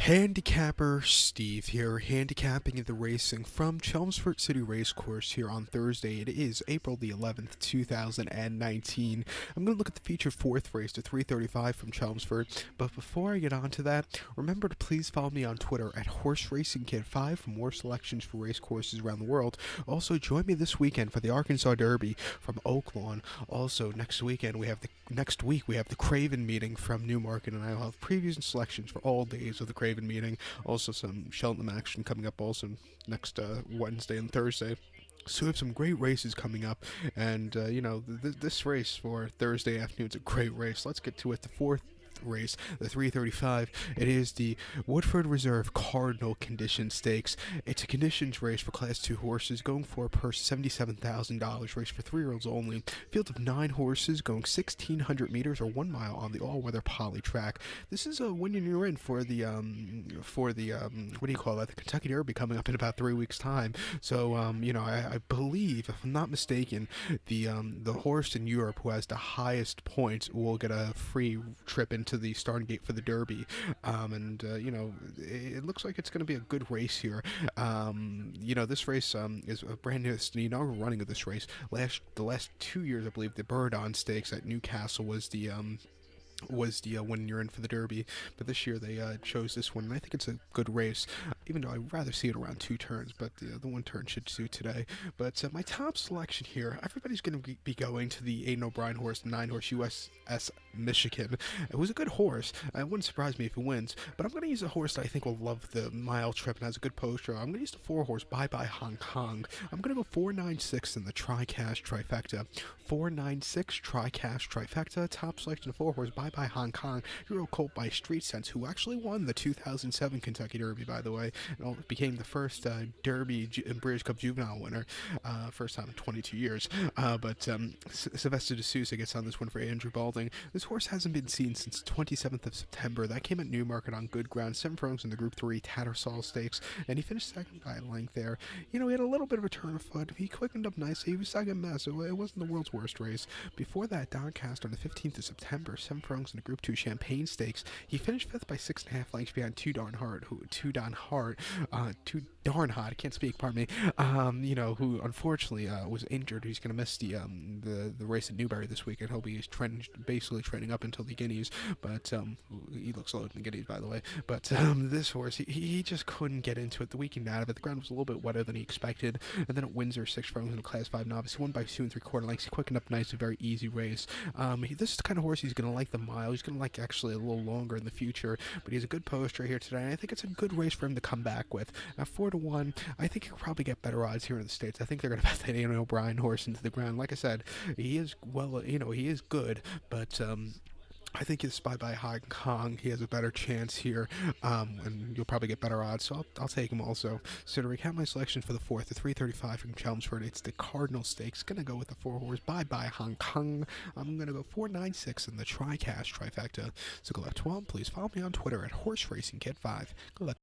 Handicapper Steve here, handicapping the racing from Chelmsford City Racecourse here on Thursday. It is April the 11th, 2019. I'm going to look at the feature fourth race, the 335 from Chelmsford. But before I get on to that, remember to please follow me on Twitter at HorseRacingKid5 for more selections for race courses around the world. Also, join me this weekend for the Arkansas Derby from Oak Lawn. Also, next week we have the Craven meeting from Newmarket, and I'll have previews and selections for all days of the Craven meeting. Also, some Cheltenham action coming up also next Wednesday and Thursday. So we have some great races coming up, and this race for Thursday afternoon is a great race. Let's get to it. The fourth race, the 335. It is the Woodford Reserve Cardinal Condition Stakes. It's a conditions race for Class 2 horses, going for a purse $77,000. Race for 3-year-olds only. Field of 9 horses, going 1,600 meters or 1 mile on the all-weather poly track. This is a when you're in for the what do you call that? The Kentucky Derby coming up in about 3 weeks' time. So I believe, if I'm not mistaken, the horse in Europe who has the highest points will get a free trip into the starting gate for the Derby, it looks like it's going to be a good race here. This race is a brand new, the inaugural running of this race. The last 2 years, I believe, the Burdon Stakes at Newcastle was the when you're in for the Derby, but this year they chose this one, and I think it's a good race, even though I'd rather see it around 2 turns, but the 1 turn should suit today. But my top selection here, everybody's going to be going to the Aidan O'Brien horse, the 9-horse USS Michigan. It was a good horse. It wouldn't surprise me if it wins, but I'm going to use a horse that I think will love the mile trip and has a good poster. I'm going to use the 4-horse Bye Bye Hong Kong. I'm going to go 496 in the TriCash Trifecta. 496 TriCash Trifecta. Top selection of 4-horse Bye Bye Hong Kong. Hero colt by Street Sense, who actually won the 2007 Kentucky Derby, by the way, and became the first Derby and British Cup juvenile winner, first time in 22 years. Sylvester D'Souza gets on this one for Andrew Balding. This horse hasn't been seen since 27th of September. That came at Newmarket on good ground. 7 furlongs in the Group 3 Tattersall Stakes, and he finished second by a length there. He had a little bit of a turn of foot. He quickened up nicely. He was second best, so it wasn't the world's worst race. Before that, Doncaster on the 15th of September, 7 furlongs in the Group 2 Champagne Stakes. He finished 5th by 6.5 lengths behind Too Darn Hot, I can't speak, pardon me, who unfortunately was injured. He's going to miss the race at Newbury this weekend. He'll be basically training up until the Guineas, but he looks low in the Guineas, by the way. But this horse, he just couldn't get into it the weekend out of it. The ground was a little bit wetter than he expected, and then at Windsor, 6 furlongs in a Class 5 novice. He won by 2 3/4 lengths. He quickened up nice, a very easy race. This is the kind of horse he's going to like the mile. He's going to like actually a little longer in the future, but he's a good poster here today, and I think it's a good race for him to come back with. At 4-1, I think he'll probably get better odds here in the States. I think they're going to bet that Aidan O'Brien horse into the ground. Like I said, he is he is good, but I think his Bye Bye Hong Kong, he has a better chance here, and you'll probably get better odds, so I'll take him also. So to recap my selection for the 4th, the 335 from Chelmsford, it's the Cardinal Stakes. Going to go with the 4-horse Bye Bye Hong Kong. I'm going to go 496 in the TriCash Trifecta. So good luck to all. Please follow me on Twitter at HorseRacingKid5. Good luck.